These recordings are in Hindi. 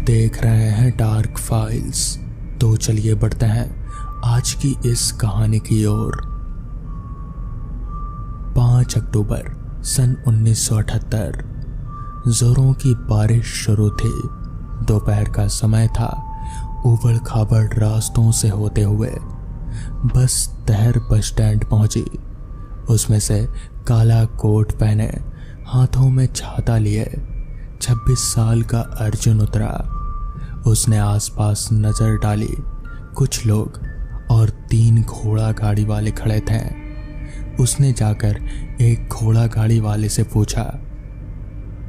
देख रहे हैं डार्क फाइल्स। तो चलिए बढ़ते हैं आज की इस कहानी की ओर। 5 अक्टूबर सन 1978। जोरों की बारिश शुरू थी। दोपहर का समय था। उबड़ खाबड़ रास्तों से होते हुए बस तहर बस स्टैंड पहुंची। उसमें से काला कोट पहने, हाथों में छाता लिए 26 साल का अर्जुन उतरा। उसने आसपास नजर डाली। कुछ लोग और 3 घोड़ा गाड़ी वाले खड़े थे। उसने जाकर एक घोड़ा गाड़ी वाले से पूछा,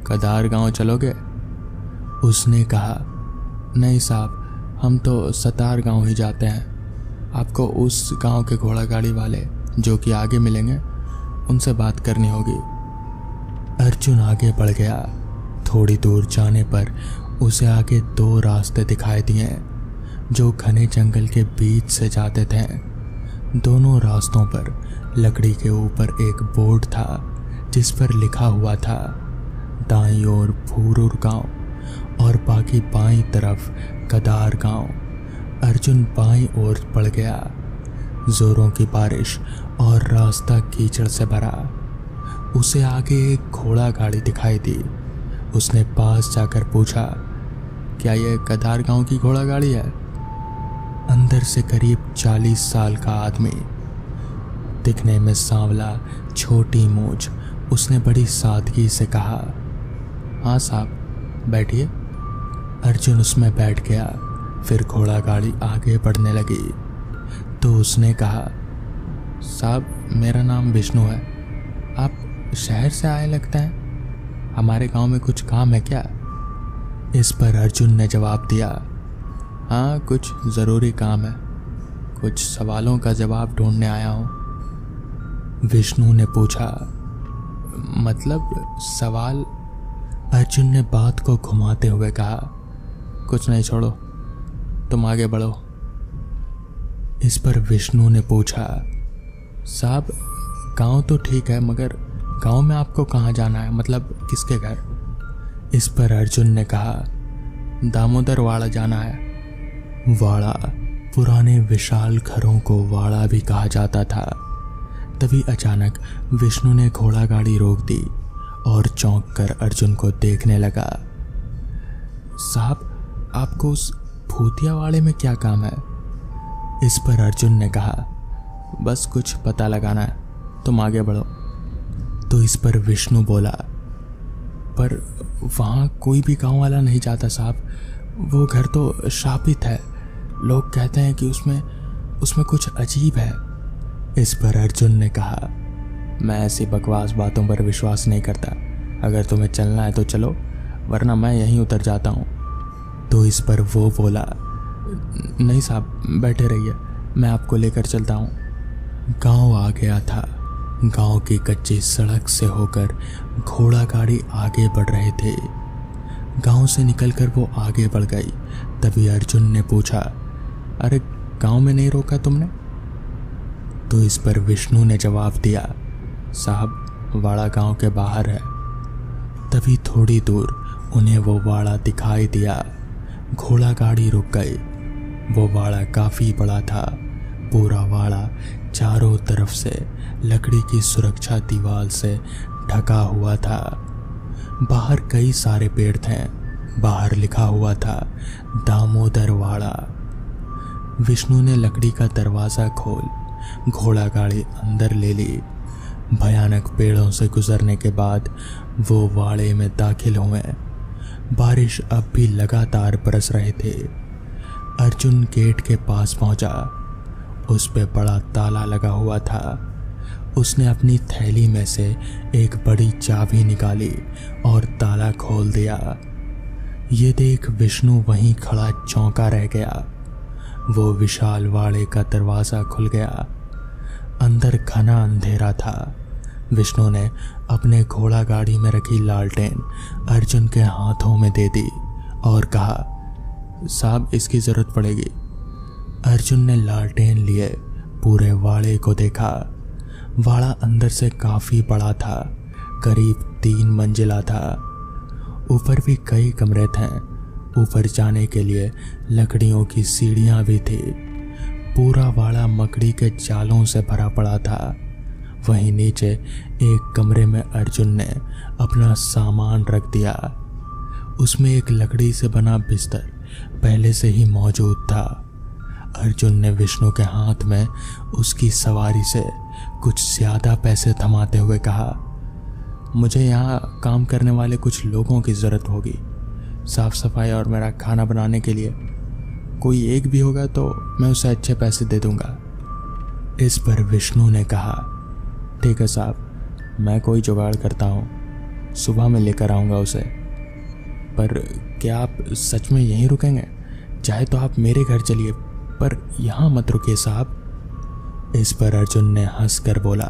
कदार गांव चलोगे? उसने कहा, नहीं साहब, हम तो सतार गांव ही जाते हैं। आपको उस गांव के घोड़ा गाड़ी वाले जो कि आगे मिलेंगे उनसे बात करनी होगी। अर्जुन आगे बढ़ गया। थोड़ी दूर जाने पर उसे आगे 2 रास्ते दिखाई दिए जो घने जंगल के बीच से जाते थे। दोनों रास्तों पर लकड़ी के ऊपर एक बोर्ड था जिस पर लिखा हुआ था दाईं ओर भूरूर गांव और बाकी बाईं तरफ कदार गांव। अर्जुन बाईं ओर बढ़ गया। जोरों की बारिश और रास्ता कीचड़ से भरा। उसे आगे एक घोड़ा गाड़ी दिखाई दी। उसने पास जाकर पूछा, क्या यह कदार गांव की घोड़ा गाड़ी है? अंदर से करीब 40 साल का आदमी, दिखने में सांवला, छोटी मूंछ, उसने बड़ी सादगी से कहा, हाँ साहब बैठिए। अर्जुन उसमें बैठ गया। फिर घोड़ा गाड़ी आगे बढ़ने लगी तो उसने कहा, साहब मेरा नाम विष्णु है। आप शहर से आए लगता है। हमारे गांव में कुछ काम है क्या? इस पर अर्जुन ने जवाब दिया, हाँ कुछ ज़रूरी काम है। कुछ सवालों का जवाब ढूंढने आया हूँ। विष्णु ने पूछा, मतलब सवाल? अर्जुन ने बात को घुमाते हुए कहा, कुछ नहीं, छोड़ो, तुम आगे बढ़ो। इस पर विष्णु ने पूछा, साहब गांव तो ठीक है मगर गांव में आपको कहाँ जाना है, मतलब किसके घर? इस पर अर्जुन ने कहा, दामोदर वाड़ा जाना है। वाड़ा, पुराने विशाल घरों को वाड़ा भी कहा जाता था। तभी अचानक विष्णु ने घोड़ा गाड़ी रोक दी और चौंक कर अर्जुन को देखने लगा। साहब आपको उस भूतिया वाड़े में क्या काम है? इस पर अर्जुन ने कहा, बस कुछ पता लगाना है, तुम आगे बढ़ो। तो इस पर विष्णु बोला, पर वहाँ कोई भी गांव वाला नहीं जाता साहब। वो घर तो शापित है। लोग कहते हैं कि उसमें कुछ अजीब है। इस पर अर्जुन ने कहा, मैं ऐसी बकवास बातों पर विश्वास नहीं करता। अगर तुम्हें चलना है तो चलो, वरना मैं यहीं उतर जाता हूँ। तो इस पर वो बोला, नहीं साहब बैठे रहिए, मैं आपको लेकर चलता हूँ। गांव आ गया था। गांव की कच्ची सड़क से होकर घोड़ा गाड़ी आगे बढ़ रहे थे। गांव से निकलकर वो आगे बढ़ गई। तभी अर्जुन ने पूछा, अरे गांव में नहीं रोका तुमने? तो इस पर विष्णु ने जवाब दिया, साहब वाड़ा गांव के बाहर है। तभी थोड़ी दूर उन्हें वो वाड़ा दिखाई दिया। घोड़ा गाड़ी रुक गई। वो वाड़ा काफी बड़ा था। पूरा वाड़ा चारों तरफ से लकड़ी की सुरक्षा दीवार से ढका हुआ था। बाहर कई सारे पेड़ थे। बाहर लिखा हुआ था दामोदर वाड़ा। विष्णु ने लकड़ी का दरवाज़ा खोल घोड़ा गाड़ी अंदर ले ली। भयानक पेड़ों से गुजरने के बाद वो वाड़े में दाखिल हुए। बारिश अब भी लगातार बरस रहे थे। अर्जुन गेट के पास पहुंचा। उस पे बड़ा ताला लगा हुआ था। उसने अपनी थैली में से एक बड़ी चाबी निकाली और ताला खोल दिया। ये देख विष्णु वहीं खड़ा चौंका रह गया। वो विशाल वाड़े का दरवाज़ा खुल गया। अंदर घना अंधेरा था। विष्णु ने अपने घोड़ा गाड़ी में रखी लालटेन अर्जुन के हाथों में दे दी और कहा, साहब इसकी ज़रूरत पड़ेगी। अर्जुन ने लालटेन लिए पूरे वाड़े को देखा। वाड़ा अंदर से काफ़ी बड़ा था। करीब 3 मंजिला था। ऊपर भी कई कमरे थे ऊपर जाने के लिए लकड़ियों की सीढ़ियां भी थी। पूरा वाड़ा मकड़ी के जालों से भरा पड़ा था। वहीं नीचे एक कमरे में अर्जुन ने अपना सामान रख दिया। उसमें एक लकड़ी से बना बिस्तर पहले से ही मौजूद था। अर्जुन ने विष्णु के हाथ में उसकी सवारी से कुछ ज्यादा पैसे थमाते हुए कहा, मुझे यहाँ काम करने वाले कुछ लोगों की ज़रूरत होगी, साफ सफाई और मेरा खाना बनाने के लिए। कोई एक भी होगा तो मैं उसे अच्छे पैसे दे दूंगा। इस पर विष्णु ने कहा, ठीक है साहब, मैं कोई जुगाड़ करता हूँ, सुबह में लेकर आऊँगा उसे। पर क्या आप सच में यहीं रुकेंगे? चाहे तो आप मेरे घर चलिए, पर यहाँ मत रुकिए साहब। इस पर अर्जुन ने हंसकर बोला,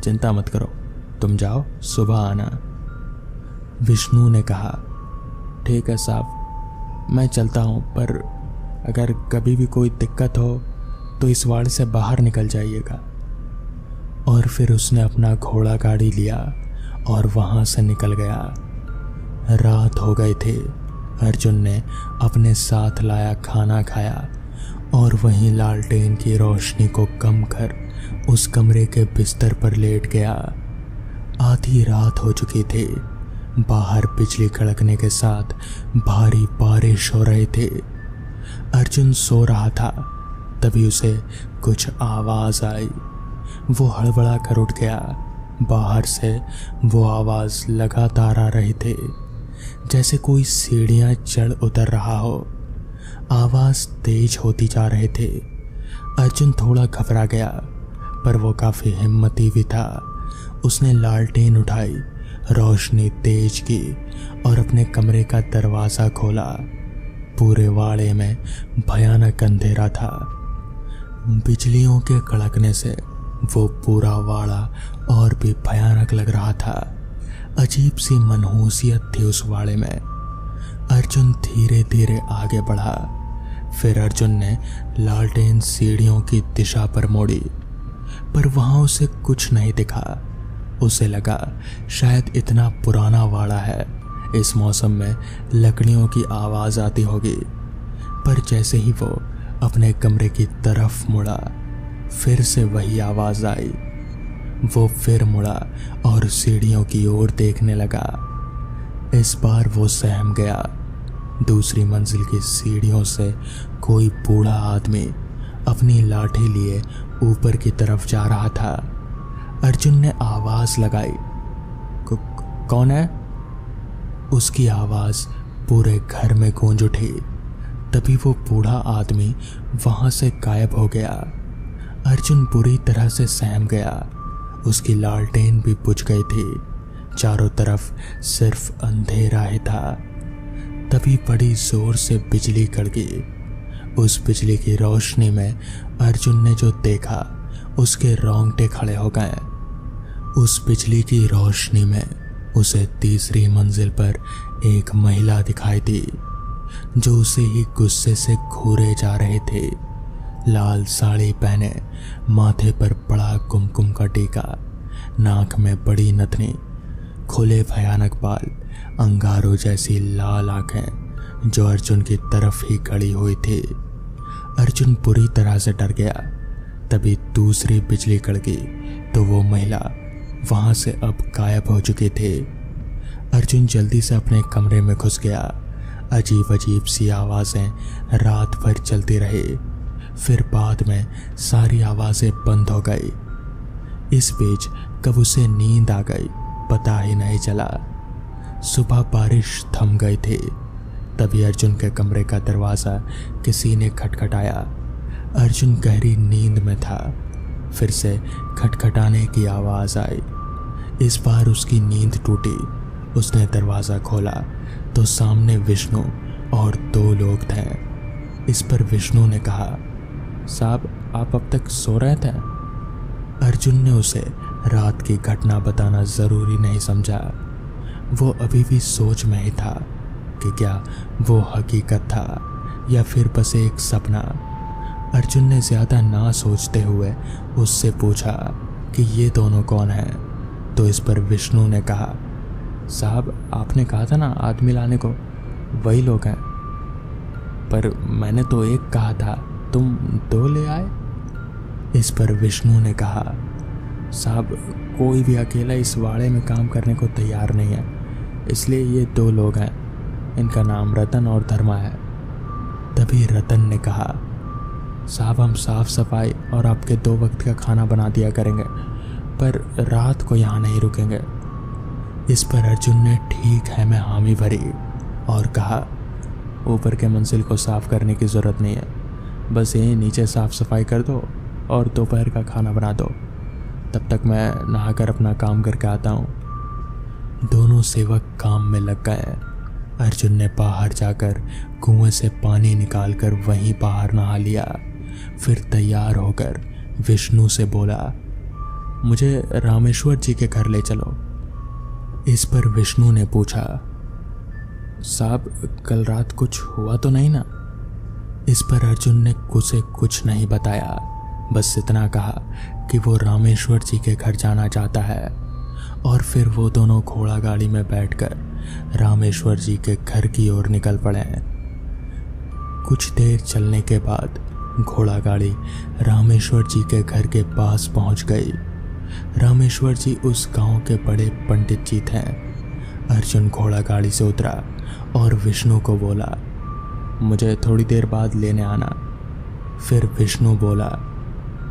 चिंता मत करो, तुम जाओ, सुबह आना। विष्णु ने कहा, ठीक है साहब, मैं चलता हूँ, पर अगर कभी भी कोई दिक्कत हो तो इस वाड़े से बाहर निकल जाइएगा। और फिर उसने अपना घोड़ा गाड़ी लिया और वहां से निकल गया। रात हो गए थे। अर्जुन ने अपने साथ लाया खाना खाया और वहीं लालटेन की रोशनी को कम कर उस कमरे के बिस्तर पर लेट गया। आधी रात हो चुकी थी। बाहर बिजली कड़कने के साथ भारी बारिश हो रहे थे। अर्जुन सो रहा था, तभी उसे कुछ आवाज आई। वो हड़बड़ा कर उठ गया। बाहर से वो आवाज लगातार आ रही थी, जैसे कोई सीढ़ियां चढ़ उतर रहा हो। आवाज तेज होती जा रहे थे। अर्जुन थोड़ा घबरा गया, पर वो काफी हिम्मती भी था। उसने लालटेन उठाई, रोशनी तेज की और अपने कमरे का दरवाजा खोला। पूरे वाड़े में भयानक अंधेरा था। बिजलियों के कड़कने से वो पूरा वाड़ा और भी भयानक लग रहा था। अजीब सी मनहूसियत थी उस वाड़े में। अर्जुन धीरे धीरे आगे बढ़ा। फिर अर्जुन ने लालटेन सीढ़ियों की दिशा पर मोड़ी, पर वहां उसे कुछ नहीं दिखा। उसे लगा शायद इतना पुराना वाड़ा है, इस मौसम में लकड़ियों की आवाज आती होगी। पर जैसे ही वो अपने कमरे की तरफ मुड़ा, फिर से वही आवाज आई। वो फिर मुड़ा और सीढ़ियों की ओर देखने लगा। इस बार वो सहम गया। दूसरी मंजिल की सीढ़ियों से कोई बूढ़ा आदमी अपनी लाठी लिए ऊपर की तरफ जा रहा था। अर्जुन ने आवाज लगाई, कौन है? उसकी आवाज पूरे घर में गूंज उठी। तभी वो बूढ़ा आदमी वहां से गायब हो गया। अर्जुन बुरी तरह से सहम गया। उसकी लालटेन भी बुझ गई थी। चारों तरफ सिर्फ अंधेरा ही था। तभी बड़ी जोर से बिजली कड़की। उस बिजली की रोशनी में अर्जुन ने जो देखा, उसके रोंगटे खड़े हो गए। उस बिजली की रोशनी में उसे तीसरी मंजिल पर एक महिला दिखाई दी, जो उसे ही गुस्से से घूरे जा रहे थे। लाल साड़ी पहने, माथे पर बड़ा कुमकुम का टीका, नाक में बड़ी नथनी, खुले भयानक बाल, अंगारों जैसी लाल आंखें जो अर्जुन की तरफ ही खड़ी हुई थी। अर्जुन बुरी तरह से डर गया। तभी दूसरी बिजली कड़की तो वो महिला वहां से अब गायब हो चुकी थी। अर्जुन जल्दी से अपने कमरे में घुस गया। अजीब अजीब सी आवाजें रात भर चलती रही। फिर बाद में सारी आवाजें बंद हो गई। इस बीच कब उसे नींद आ गई पता ही नहीं चला। सुबह बारिश थम गई थी। तभी अर्जुन के कमरे का दरवाजा किसी ने खटखटाया। अर्जुन गहरी नींद में था। फिर से खटखटाने की आवाज आई। इस बार उसकी नींद टूटी। उसने दरवाजा खोला तो सामने विष्णु और 2 लोग थे। इस पर विष्णु ने कहा, साहब आप अब तक सो रहे थे? अर्जुन ने उसे रात की घटना बताना जरूरी नहीं समझा। वो अभी भी सोच में ही था कि क्या वो हकीकत था या फिर बस एक सपना। अर्जुन ने ज्यादा ना सोचते हुए उससे पूछा कि ये दोनों कौन हैं। तो इस पर विष्णु ने कहा, साहब आपने कहा था ना आदमी लाने को, वही लोग हैं। पर मैंने तो एक कहा था, तुम 2 ले आए। इस पर विष्णु ने कहा, साहब कोई भी अकेला इस वाड़े में काम करने को तैयार नहीं है, इसलिए ये 2 लोग हैं। इनका नाम रतन और धर्मा है। तभी रतन ने कहा, साहब हम साफ सफाई और आपके 2 वक्त का खाना बना दिया करेंगे, पर रात को यहाँ नहीं रुकेंगे। इस पर अर्जुन ने ठीक है में हामी भरी और कहा, ऊपर के मंजिल को साफ करने की ज़रूरत नहीं है, बस यहीं नीचे साफ सफाई कर दो और दोपहर का खाना बना दो। तब तक मैं नहाकर अपना काम करके आता हूँ। दोनों सेवक काम में लग गए। अर्जुन ने बाहर जाकर कुएं से पानी निकालकर वहीं बाहर नहा लिया। फिर तैयार होकर विष्णु से बोला, मुझे रामेश्वर जी के घर ले चलो। इस पर विष्णु ने पूछा, साहब कल रात कुछ हुआ तो नहीं ना? इस पर अर्जुन ने उसे कुछ नहीं बताया, बस इतना कहा कि वो रामेश्वर जी के घर जाना चाहता है। और फिर वो दोनों घोड़ा गाड़ी में बैठकर रामेश्वर जी के घर की ओर निकल पड़े। कुछ देर चलने के बाद घोड़ा गाड़ी रामेश्वर जी के घर के पास पहुंच गई। रामेश्वर जी उस गांव के बड़े पंडित जी थे। अर्जुन घोड़ा गाड़ी से उतरा और विष्णु को बोला, मुझे थोड़ी देर बाद लेने आना। फिर विष्णु बोला,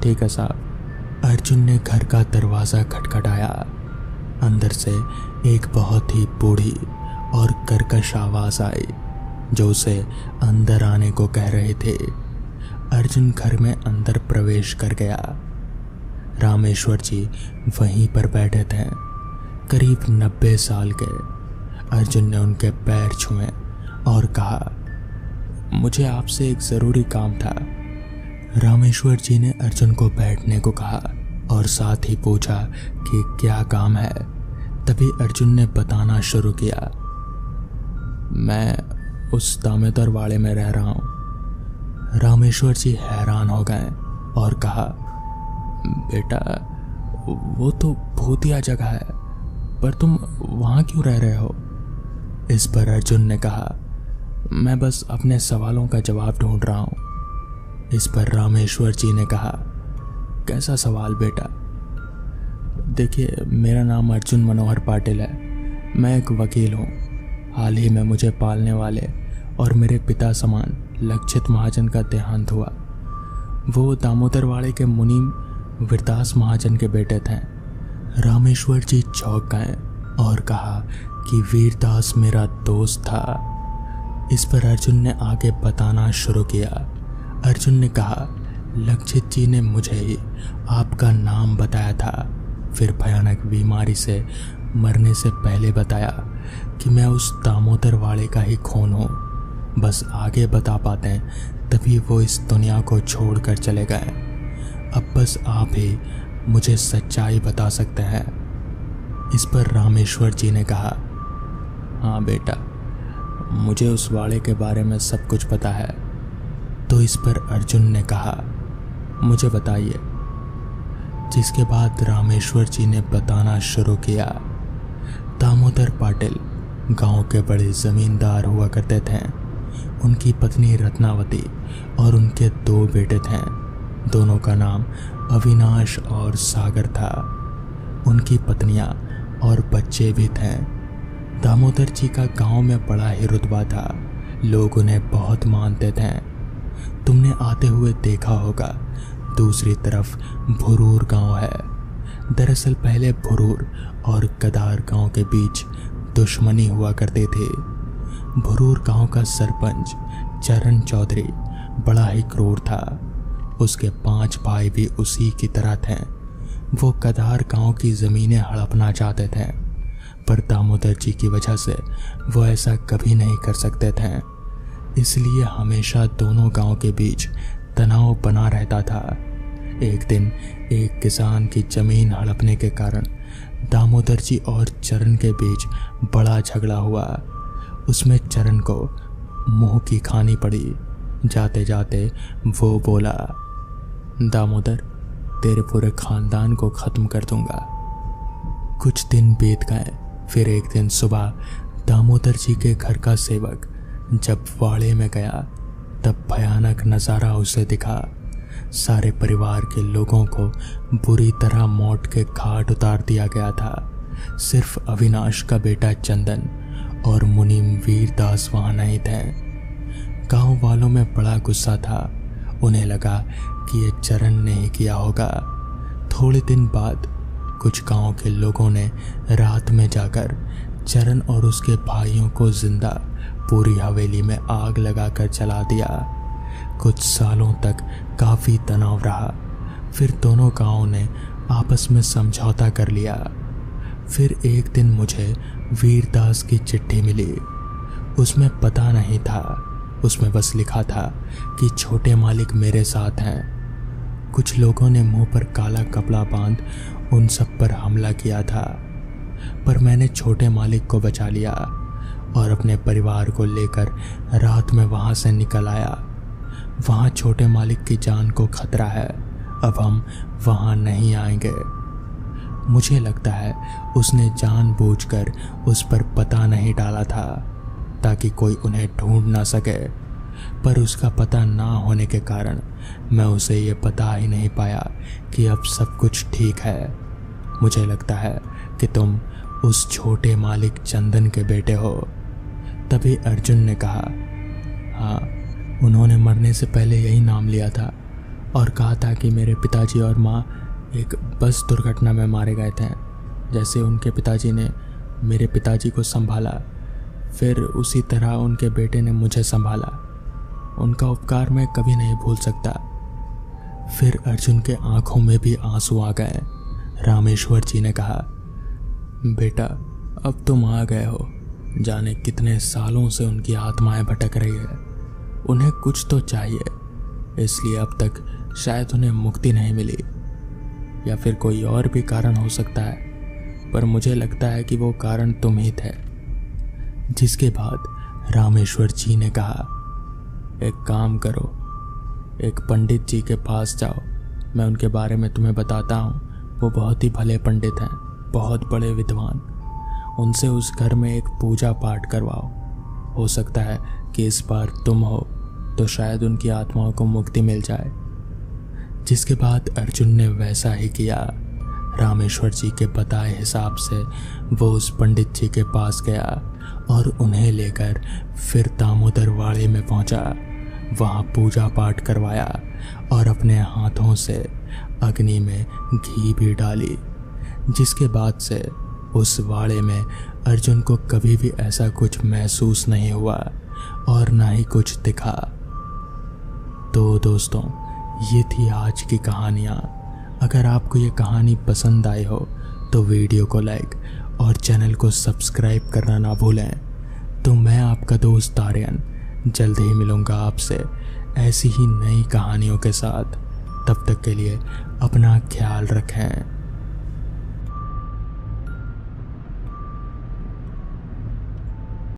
ठीक है साहब। अर्जुन ने घर का दरवाज़ा खटखटाया। अंदर से एक बहुत ही बूढ़ी और कर्कश आवाज़ आई जो उसे अंदर आने को कह रहे थे। अर्जुन घर में अंदर प्रवेश कर गया। रामेश्वर जी वहीं पर बैठे थे, करीब 90 साल के। अर्जुन ने उनके पैर छुए और कहा, मुझे आपसे एक ज़रूरी काम था। रामेश्वर जी ने अर्जुन को बैठने को कहा और साथ ही पूछा कि क्या काम है। तभी अर्जुन ने बताना शुरू किया, मैं उस दामोदर वाड़े में रह रहा हूँ। रामेश्वर जी हैरान हो गए और कहा, बेटा वो तो भूतिया जगह है, पर तुम वहाँ क्यों रह रहे हो? इस पर अर्जुन ने कहा, मैं बस अपने सवालों का जवाब ढूंढ रहा हूँ। इस पर रामेश्वर जी ने कहा, कैसा सवाल बेटा? देखिए मेरा नाम अर्जुन मनोहर पाटिल है। मैं एक वकील हूँ। हाल ही में मुझे पालने वाले और मेरे पिता समान लक्षित महाजन का देहांत हुआ। वो दामोदर वाड़े के मुनीम वीरदास महाजन के बेटे थे। रामेश्वर जी चौंक गए और कहा कि वीरदास मेरा दोस्त था। इस पर अर्जुन ने आगे बताना शुरू किया। अर्जुन ने कहा, लक्षित जी ने मुझे ही आपका नाम बताया था, फिर भयानक बीमारी से मरने से पहले बताया कि मैं उस दामोदर वाड़े का ही खून हूँ। बस आगे बता पाते हैं तभी वो इस दुनिया को छोड़कर चले गए। अब बस आप ही मुझे सच्चाई बता सकते हैं। इस पर रामेश्वर जी ने कहा, हाँ बेटा, मुझे उस वाड़े के बारे में सब कुछ पता है। तो इस पर अर्जुन ने कहा, मुझे बताइए। जिसके बाद रामेश्वर जी ने बताना शुरू किया। दामोदर पाटिल गांव के बड़े जमींदार हुआ करते थे। उनकी पत्नी रत्नावती और उनके 2 बेटे थे। दोनों का नाम अविनाश और सागर था। उनकी पत्नियां और बच्चे भी थे। दामोदर जी का गांव में बड़ा ही रुतबा था। लोग उन्हें बहुत मानते थे। तुमने आते हुए देखा होगा, दूसरी तरफ भुरूर गांव है। दरअसल पहले भुरूर और कदार गांव के बीच दुश्मनी हुआ करती थी। भुरूर गांव का सरपंच चरण चौधरी बड़ा ही क्रूर था। उसके 5 भाई भी उसी की तरह थे। वो कदार गांव की ज़मीनें हड़पना चाहते थे, पर दामोदर जी की वजह से वो ऐसा कभी नहीं कर सकते थे। इसलिए हमेशा दोनों गांव के बीच तनाव बना रहता था। एक दिन एक किसान की ज़मीन हड़पने के कारण दामोदर जी और चरण के बीच बड़ा झगड़ा हुआ। उसमें चरण को मुंह की खानी पड़ी। जाते जाते वो बोला, दामोदर, तेरे पूरे खानदान को ख़त्म कर दूंगा। कुछ दिन बीत गए। फिर एक दिन सुबह दामोदर जी के घर का सेवक जब वाड़े में गया तब भयानक नज़ारा उसे दिखा। सारे परिवार के लोगों को बुरी तरह मौत के घाट उतार दिया गया था। सिर्फ अविनाश का बेटा चंदन और मुनीम वीरदास वहाँ नहीं थे। गांव वालों में बड़ा गुस्सा था। उन्हें लगा कि ये चरण ने ही किया होगा। थोड़े दिन बाद कुछ गांव के लोगों ने रात में जाकर चरण और उसके भाइयों को जिंदा पूरी हवेली में आग लगाकर जला दिया। कुछ सालों तक काफ़ी तनाव रहा। फिर दोनों गांवों ने आपस में समझौता कर लिया। फिर एक दिन मुझे वीरदास की चिट्ठी मिली। उसमें पता नहीं था, उसमें बस लिखा था कि छोटे मालिक मेरे साथ हैं। कुछ लोगों ने मुंह पर काला कपड़ा बांध उन सब पर हमला किया था, पर मैंने छोटे मालिक को बचा लिया और अपने परिवार को लेकर रात में वहां से निकल आया। वहां छोटे मालिक की जान को खतरा है, अब हम वहां नहीं आएंगे। मुझे लगता है उसने जानबूझकर उस पर पता नहीं डाला था ताकि कोई उन्हें ढूंढ ना सके, पर उसका पता ना होने के कारण मैं उसे ये बता ही नहीं पाया कि अब सब कुछ ठीक है। मुझे लगता है कि तुम उस छोटे मालिक चंदन के बेटे हो। तभी अर्जुन ने कहा, हाँ, उन्होंने मरने से पहले यही नाम लिया था और कहा था कि मेरे पिताजी और माँ एक बस दुर्घटना में मारे गए थे। जैसे उनके पिताजी ने मेरे पिताजी को संभाला, फिर उसी तरह उनके बेटे ने मुझे संभाला। उनका उपकार मैं कभी नहीं भूल सकता। फिर अर्जुन के आंखों में भी आंसू आ गए। रामेश्वर जी ने कहा, बेटा, अब तुम आ गए हो। जाने कितने सालों से उनकी आत्माएं भटक रही है। उन्हें कुछ तो चाहिए, इसलिए अब तक शायद उन्हें मुक्ति नहीं मिली, या फिर कोई और भी कारण हो सकता है, पर मुझे लगता है कि वो कारण तुम ही थे। जिसके बाद रामेश्वर जी ने कहा, एक काम करो, एक पंडित जी के पास जाओ। मैं उनके बारे में तुम्हें बताता हूँ। वो बहुत ही भले पंडित हैं, बहुत बड़े विद्वान। उनसे उस घर में एक पूजा पाठ करवाओ। हो सकता है कि इस बार तुम हो तो शायद उनकी आत्माओं को मुक्ति मिल जाए। जिसके बाद अर्जुन ने वैसा ही किया। रामेश्वर जी के बताए हिसाब से वो उस पंडित जी के पास गया और उन्हें लेकर फिर दामोदर वाड़े में पहुंचा। वहां पूजा पाठ करवाया और अपने हाथों से अग्नि में घी भी डाली। जिसके बाद से उस वाड़े में अर्जुन को कभी भी ऐसा कुछ महसूस नहीं हुआ और ना ही कुछ दिखा। तो दोस्तों, ये थी आज की कहानियाँ। अगर आपको ये कहानी पसंद आई हो तो वीडियो को लाइक और चैनल को सब्सक्राइब करना ना भूलें। तो मैं आपका दोस्त आर्यन जल्द ही मिलूँगा आपसे ऐसी ही नई कहानियों के साथ। तब तक के लिए अपना ख्याल रखें।